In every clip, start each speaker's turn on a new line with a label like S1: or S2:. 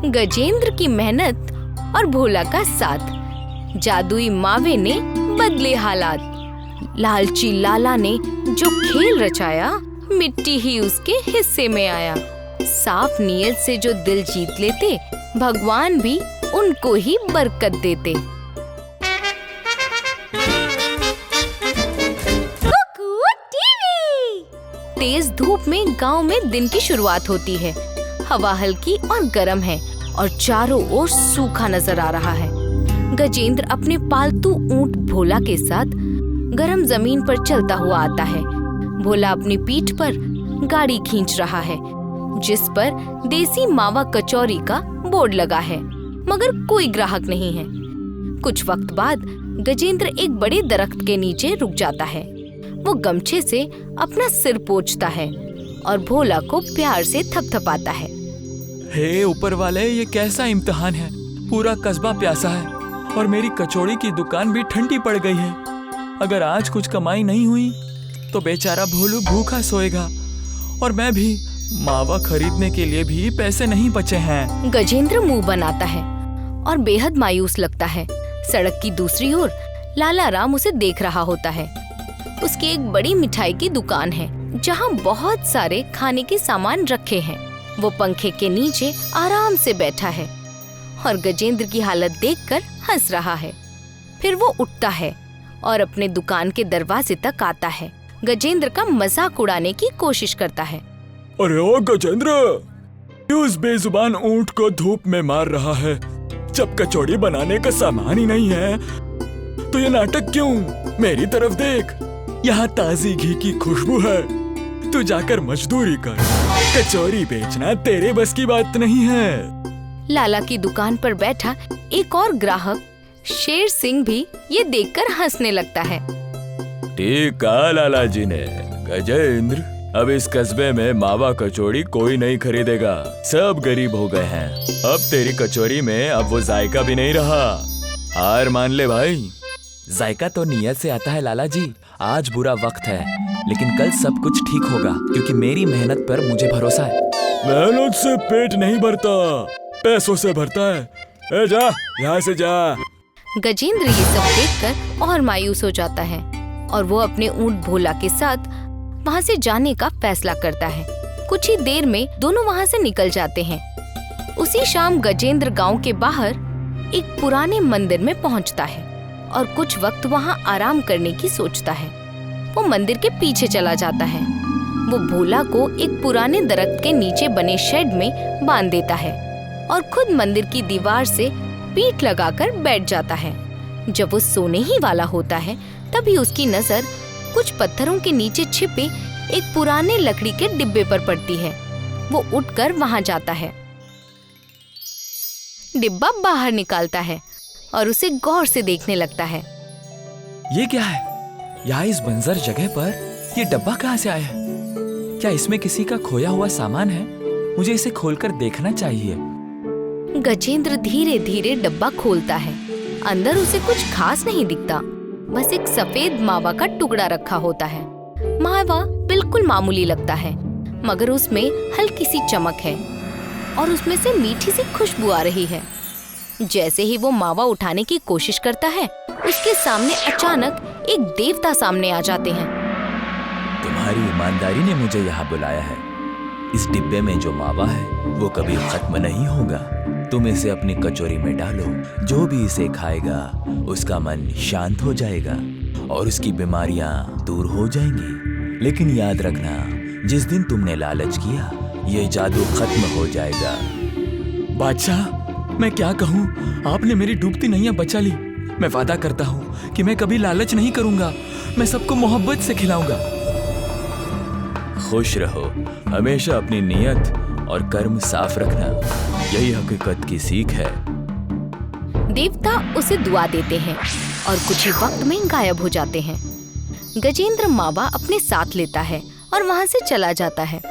S1: गजेंद्र की मेहनत और भोला का साथ जादुई मावे ने बदले हालात। लालची लाला ने जो खेल रचाया, मिट्टी ही उसके हिस्से में आया। साफ नीयत से जो दिल जीत लेते, भगवान भी उनको ही बरकत देते। तेज धूप में गांव में दिन की शुरुआत होती है। हवा हल्की और गर्म है और चारों ओर सूखा नजर आ रहा है। गजेंद्र अपने पालतू ऊंट भोला के साथ गर्म जमीन पर चलता हुआ आता है। भोला अपनी पीठ पर गाड़ी खींच रहा है, जिस पर देसी मावा कचौरी का बोर्ड लगा है, मगर कोई ग्राहक नहीं है। कुछ वक्त बाद गजेंद्र एक बड़े दरख्त के नीचे रुक जाता है। वो गमछे से अपना सिर पोंछता है और भोला को प्यार से थपथपाता है।
S2: हे ऊपर वाले, ये कैसा इम्तिहान है। पूरा कस्बा प्यासा है और मेरी कचौड़ी की दुकान भी ठंडी पड़ गई है। अगर आज कुछ कमाई नहीं हुई तो बेचारा भोलू भूखा सोएगा और मैं भी मावा खरीदने के लिए भी पैसे नहीं बचे हैं।
S1: गजेंद्र मुंह बनाता है और बेहद मायूस लगता है। सड़क की दूसरी ओर लाला राम उसे देख रहा होता है। उसकी एक बड़ी मिठाई की दुकान है, जहाँ बहुत सारे खाने के सामान रखे हैं। वो पंखे के नीचे आराम से बैठा है और गजेंद्र की हालत देखकर हंस रहा है। फिर वो उठता है और अपने दुकान के दरवाजे तक आता है। गजेंद्र का मजाक उड़ाने की कोशिश करता है।
S2: अरे ओ गजेंद्र, उस बेजुबान ऊंट को धूप में मार रहा है। जब कचौड़ी बनाने का सामान ही नहीं है तो ये नाटक क्यों? मेरी तरफ देख, यहाँ ताजी घी की खुशबू है। तू जाकर मजदूरी कर, कचौरी बेचना तेरे बस की बात नहीं है।
S1: लाला की दुकान पर बैठा एक और ग्राहक शेर सिंह भी ये देखकर हंसने लगता है।
S2: ठीक कहा लाला जी ने। गजेंद्र, अब इस कस्बे में मावा कचौड़ी कोई नहीं खरीदेगा। सब गरीब हो गए हैं। अब तेरी कचौरी में अब वो जायका भी नहीं रहा। हार मान ले भाई।
S3: जायका तो नियत से आता है लाला जी। आज बुरा वक्त है, लेकिन कल सब कुछ ठीक होगा, क्योंकि मेरी मेहनत पर मुझे भरोसा है।
S2: मेहनत से पेट नहीं भरता, पैसों से भरता है। ए जा, यहाँ से जा।
S1: गजेंद्र ये सब देखकर और मायूस हो जाता है और वो अपने ऊंट भोला के साथ वहाँ से जाने का फैसला करता है। कुछ ही देर में दोनों वहाँ से निकल जाते हैं। उसी शाम गजेंद्र गांव के बाहर एक पुराने मंदिर में पहुँचता है और कुछ वक्त वहाँ आराम करने की सोचता है। वो मंदिर के पीछे चला जाता है। वो भोला को एक पुराने दरख्त के नीचे बने शेड में बांध देता है और खुद मंदिर की दीवार से पीठ लगाकर बैठ जाता है। जब वो सोने ही वाला होता है, तभी उसकी नजर कुछ पत्थरों के नीचे छिपे एक पुराने लकड़ी के डिब्बे पर पड़ती है। वो उठकर वहाँ जाता है, डिब्बा बाहर निकालता है और उसे गौर से देखने लगता है।
S3: ये क्या है? यहाँ इस बंजर जगह पर ये डब्बा कहाँ से आया है? क्या इसमें किसी का खोया हुआ सामान है? मुझे इसे खोलकर देखना चाहिए।
S1: गजेंद्र धीरे धीरे डब्बा खोलता है। अंदर उसे कुछ खास नहीं दिखता, बस एक सफेद मावा का टुकड़ा रखा होता है। मावा बिल्कुल मामूली लगता है, मगर उसमें हल्की सी चमक है और उसमें से मीठी सी खुशबू आ रही है। जैसे ही वो मावा उठाने की कोशिश करता है, उसके सामने अचानक एक देवता सामने आ जाते हैं।
S3: तुम्हारी ईमानदारी ने मुझे यहाँ बुलाया है। इस डिब्बे में जो मावा है वो कभी खत्म नहीं होगा। तुम इसे अपनी कचौरी में डालो। जो भी इसे खाएगा उसका मन शांत हो जाएगा और उसकी बीमारियां दूर हो जाएंगी। लेकिन याद रखना, जिस दिन तुमने लालच किया, ये जादू खत्म हो जाएगा।
S2: बादशाह, मैं क्या कहूँ, आपने मेरी डूबती नैया बचा ली। मैं वादा करता हूँ कि मैं कभी लालच नहीं करूँगा। मैं सबको मोहब्बत से खिलाऊंगा।
S3: खुश रहो, हमेशा अपनी नियत और कर्म साफ रखना, यही हकीकत की सीख है।
S1: देवता उसे दुआ देते हैं और कुछ ही वक्त में गायब हो जाते हैं। गजेंद्र मावा अपने साथ लेता है और वहाँ से चला जाता है।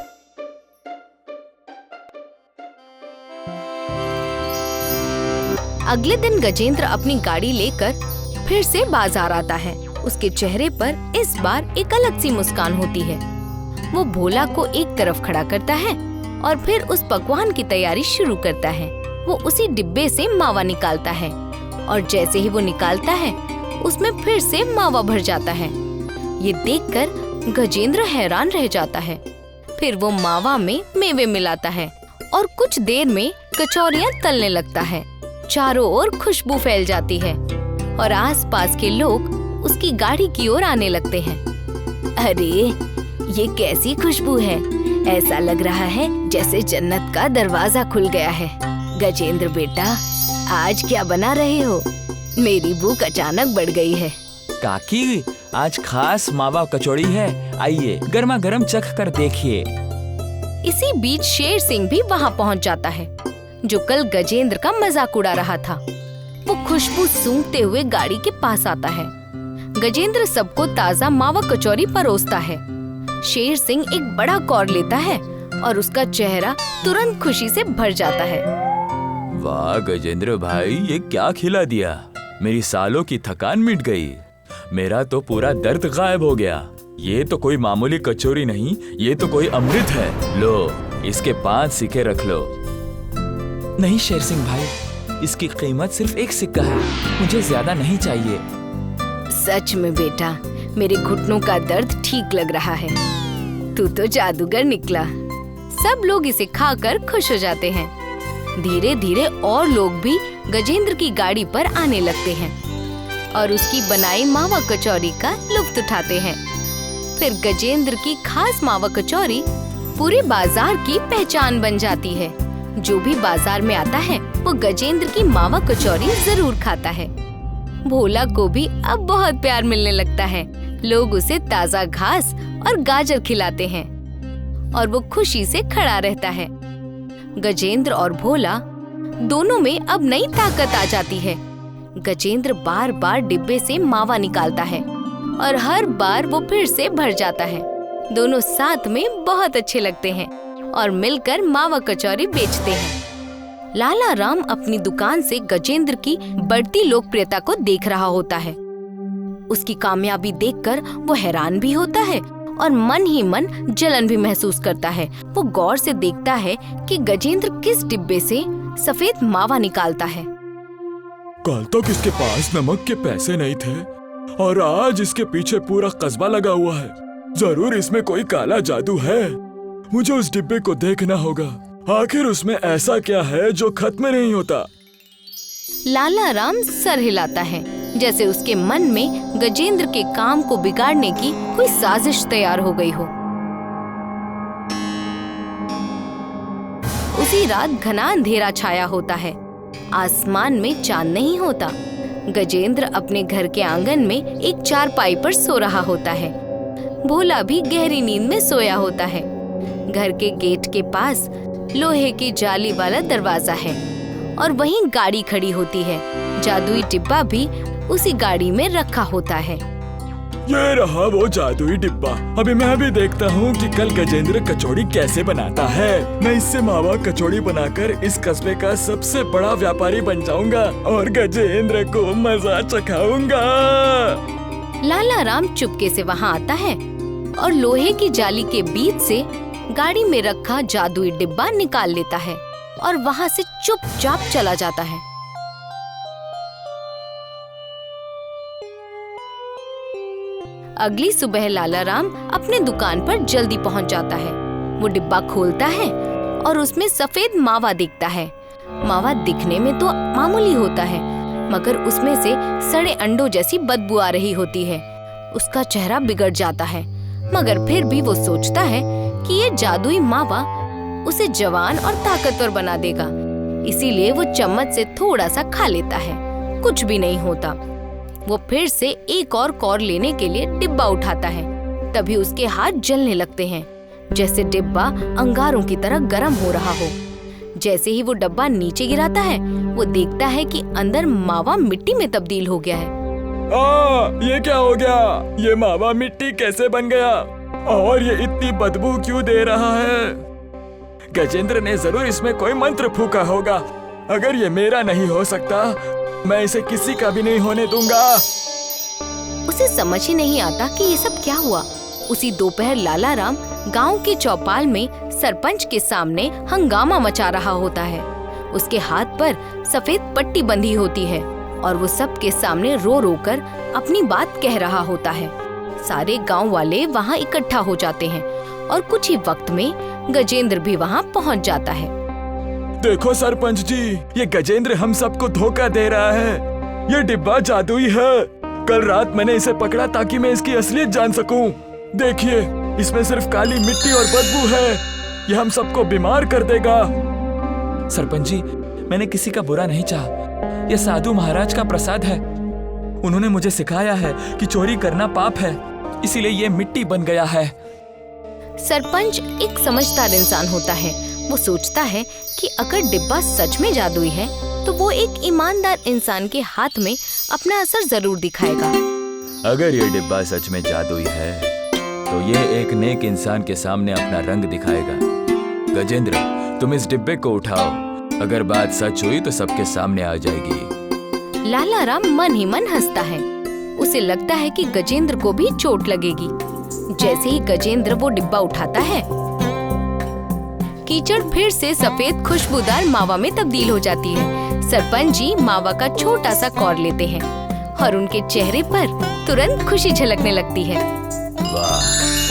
S1: अगले दिन गजेंद्र अपनी गाड़ी लेकर फिर से बाजार आता है। उसके चेहरे पर इस बार एक अलग सी मुस्कान होती है। वो भोला को एक तरफ खड़ा करता है और फिर उस पकवान की तैयारी शुरू करता है। वो उसी डिब्बे से मावा निकालता है और जैसे ही वो निकालता है उसमें फिर से मावा भर जाता है। ये देखकर गजेंद्र हैरान रह जाता है। फिर वो मावा में मेवे मिलाता है और कुछ देर में कचौरियाँ तलने लगता है। चारों ओर खुशबू फैल जाती है और आसपास के लोग उसकी गाड़ी की ओर आने लगते हैं। अरे ये कैसी खुशबू है, ऐसा लग रहा है जैसे जन्नत का दरवाजा खुल गया है। गजेंद्र बेटा, आज क्या बना रहे हो? मेरी भूख अचानक बढ़ गई है।
S3: काकी, आज खास मावा कचौड़ी है, आइए गर्मा गर्म चख कर देखिए।
S1: इसी बीच शेर सिंह भी वहाँ पहुँच जाता है, जो कल गजेंद्र का मजाक उड़ा रहा था। वो खुशबू सूंघते हुए गाड़ी के पास आता है। गजेंद्र सबको ताजा मावा कचौरी परोसता है। शेर सिंह एक बड़ा कौर लेता है और उसका चेहरा तुरंत खुशी से भर जाता है।
S3: वाह गजेंद्र भाई, ये क्या खिला दिया, मेरी सालों की थकान मिट गई। मेरा तो पूरा दर्द गायब हो गया। ये तो कोई मामूली कचौरी नहीं, ये तो कोई अमृत है। लो, इसके 5 सिक्के रख लो। नहीं शेर सिंह भाई, इसकी कीमत सिर्फ 1 सिक्का है, मुझे ज्यादा नहीं चाहिए।
S1: सच में बेटा, मेरे घुटनों का दर्द ठीक लग रहा है। तू तो जादूगर निकला। सब लोग इसे खाकर खुश हो जाते हैं। धीरे धीरे और लोग भी गजेंद्र की गाड़ी पर आने लगते हैं और उसकी बनाई मावा कचौरी का लुत्फ उठाते हैं। फिर गजेंद्र की खास मावा कचौरी पूरे बाजार की पहचान बन जाती है। जो भी बाजार में आता है वो गजेंद्र की मावा कचौरी जरूर खाता है। भोला को भी अब बहुत प्यार मिलने लगता है। लोग उसे ताजा घास और गाजर खिलाते हैं और वो खुशी से खड़ा रहता है। गजेंद्र और भोला दोनों में अब नई ताकत आ जाती है। गजेंद्र बार बार डिब्बे से मावा निकालता है और हर बार वो फिर से भर जाता है। दोनों साथ में बहुत अच्छे लगते हैं और मिलकर मावा कचौरी बेचते हैं। लाला राम अपनी दुकान से गजेंद्र की बढ़ती लोकप्रियता को देख रहा होता है। उसकी कामयाबी देखकर वो हैरान भी होता है और मन ही मन जलन भी महसूस करता है। वो गौर से देखता है कि गजेंद्र किस डिब्बे से सफेद मावा निकालता है।
S2: कल तक इसके पास नमक के पैसे नहीं थे और आज इसके पीछे पूरा कस्बा लगा हुआ है। जरूर इसमें कोई काला जादू है। मुझे उस डिब्बे को देखना होगा। आखिर उसमें ऐसा क्या है जो खत्म नहीं होता।
S1: लाला राम सर हिलाता है, जैसे उसके मन में गजेंद्र के काम को बिगाड़ने की कोई साजिश तैयार हो गई हो। उसी रात घना अंधेरा छाया होता है। आसमान में चांद नहीं होता। गजेंद्र अपने घर के आंगन में एक चारपाई पर सो रहा होता है। भोला भी गहरी नींद में सोया होता है। घर के गेट के पास लोहे की जाली वाला दरवाजा है और वहीं गाड़ी खड़ी होती है। जादुई डिब्बा भी उसी गाड़ी में रखा होता है।
S2: ये रहा वो जादुई डिब्बा। अभी मैं भी देखता हूँ कि कल गजेंद्र कचौड़ी कैसे बनाता है। मैं इससे मावा कचौड़ी बनाकर इस कस्बे का सबसे बड़ा व्यापारी बन जाऊंगा और गजेंद्र को मजा चखाऊंगा।
S1: लाला राम चुपके से वहाँ आता है और लोहे की जाली के बीच से गाड़ी में रखा जादुई डिब्बा निकाल लेता है और वहाँ से चुपचाप चला जाता है। अगली सुबह लाला राम अपने दुकान पर जल्दी पहुँच जाता है। वो डिब्बा खोलता है और उसमें सफेद मावा दिखता है। मावा दिखने में तो मामूली होता है, मगर उसमें से सड़े अंडों जैसी बदबू आ रही होती है। उसका चेहरा बिगड़ जाता है, मगर फिर भी वो सोचता है कि ये जादुई मावा उसे जवान और ताकतवर बना देगा। इसीलिए वो चम्मच से थोड़ा सा खा लेता है। कुछ भी नहीं होता। वो फिर से एक और कौर लेने के लिए डिब्बा उठाता है। तभी उसके हाथ जलने लगते हैं, जैसे डिब्बा अंगारों की तरह गर्म हो रहा हो। जैसे ही वो डब्बा नीचे गिराता है, वो देखता है कि अंदर मावा मिट्टी में तब्दील हो गया है।
S2: ये क्या हो गया? ये मावा मिट्टी कैसे बन गया? और ये इतनी बदबू क्यों दे रहा है? गजेंद्र ने जरूर इसमें कोई मंत्र फूका होगा। अगर ये मेरा नहीं हो सकता, मैं इसे किसी का भी नहीं होने दूंगा।
S1: उसे समझ ही नहीं आता कि ये सब क्या हुआ। उसी दोपहर लाला राम गांव के चौपाल में सरपंच के सामने हंगामा मचा रहा होता है। उसके हाथ पर सफेद पट्टी बंधी होती है और वो सबके सामने रो रो कर अपनी बात कह रहा होता है। सारे गांव वाले वहाँ इकट्ठा हो जाते हैं और कुछ ही वक्त में गजेंद्र भी वहाँ पहुँच जाता है।
S2: देखो सरपंच जी, ये गजेंद्र हम सबको धोखा दे रहा है। ये डिब्बा जादुई है। कल रात मैंने इसे पकड़ा ताकि मैं इसकी असलियत जान सकूं। देखिए, इसमें सिर्फ काली मिट्टी और बदबू है। ये हम सबको बीमार कर देगा।
S3: सरपंच जी, मैंने किसी का बुरा नहीं चाहा। यह साधु महाराज का प्रसाद है। उन्होंने मुझे सिखाया है कि चोरी करना पाप है, इसीलिए ये मिट्टी बन गया है।
S1: सरपंच एक समझदार इंसान होता है। वो सोचता है कि अगर डिब्बा सच में जादुई है तो वो एक ईमानदार इंसान के हाथ में अपना असर जरूर दिखाएगा।
S3: अगर ये डिब्बा सच में जादुई है तो ये एक नेक इंसान के सामने अपना रंग दिखाएगा। गजेंद्र, तुम इस डिब्बे को उठाओ। अगर बात सच हुई तो सबके सामने आ जाएगी।
S1: लाला राम मन ही मन हंसता है। उसे लगता है कि गजेंद्र को भी चोट लगेगी। जैसे ही गजेंद्र वो डिब्बा उठाता है, कीचड़ फिर से सफेद खुशबूदार मावा में तब्दील हो जाती है। सरपंच जी मावा का छोटा सा कौर लेते हैं और उनके चेहरे पर तुरंत खुशी झलकने लगती है।
S3: वाह,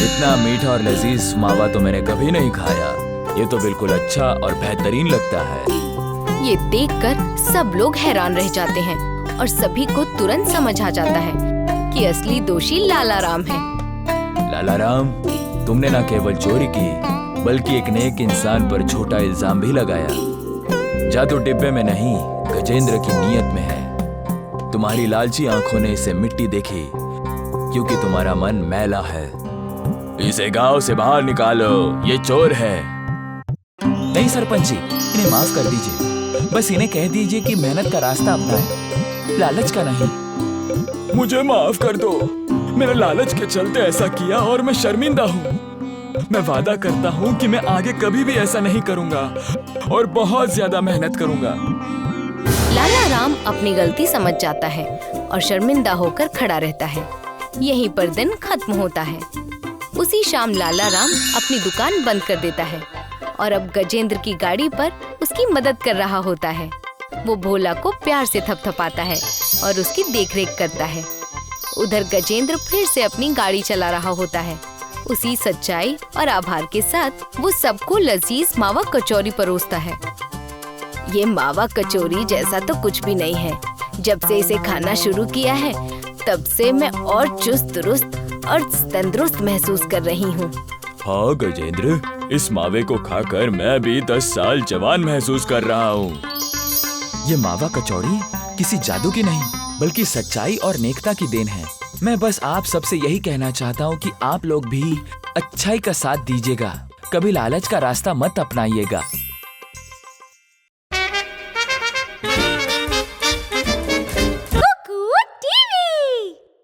S3: इतना मीठा और लजीज मावा तो मैंने कभी नहीं खाया। ये तो बिल्कुल अच्छा और बेहतरीन लगता है।
S1: ये देखकर सब लोग हैरान रह जाते हैं और सभी को तुरंत समझ आ जाता है कि असली दोषी लाला राम है।
S3: लाला राम, तुमने न केवल चोरी की बल्कि एक नेक इंसान पर झूठा इल्जाम भी लगाया। जादू डिब्बे में नहीं, गजेंद्र की नीयत में है। तुम्हारी लालची आंखों ने इसे मिट्टी देखी क्योंकि तुम्हारा मन मैला है। इसे गांव से बाहर निकालो, ये चोर है। नहीं सरपंच जी, इन्हें माफ कर दीजिए। बस इन्हें कह दीजिए कि मेहनत का रास्ता अपनाएं, लालच का नहीं।
S2: मुझे माफ कर दो। मैंने लालच के चलते ऐसा किया और मैं शर्मिंदा हूँ। मैं वादा करता हूँ कि मैं आगे कभी भी ऐसा नहीं करूँगा और बहुत ज्यादा मेहनत करूँगा।
S1: लाला राम अपनी गलती समझ जाता है और शर्मिंदा होकर खड़ा रहता है। यहीं पर दिन खत्म होता है। उसी शाम लाला राम अपनी दुकान बंद कर देता है और अब गजेंद्र की गाड़ी पर उसकी मदद कर रहा होता है। वो भोला को प्यार से थपथपाता है और उसकी देखरेख करता है। उधर गजेंद्र फिर से अपनी गाड़ी चला रहा होता है। उसी सच्चाई और आभार के साथ वो सबको लजीज मावा कचौरी परोसता है। ये मावा कचौरी जैसा तो कुछ भी नहीं है। जब से इसे खाना शुरू किया है तब से मैं और चुस्त दुरुस्त और तंदुरुस्त महसूस कर रही हूँ।
S2: हाँ गजेंद्र, इस मावे को खाकर मैं भी 10 साल जवान महसूस कर रहा हूँ।
S3: ये मावा कचौड़ी किसी जादू की नहीं बल्कि सच्चाई और नेकता की देन है। मैं बस आप सबसे यही कहना चाहता हूँ कि आप लोग भी अच्छाई का साथ दीजिएगा, कभी लालच का रास्ता मत अपनाइएगा।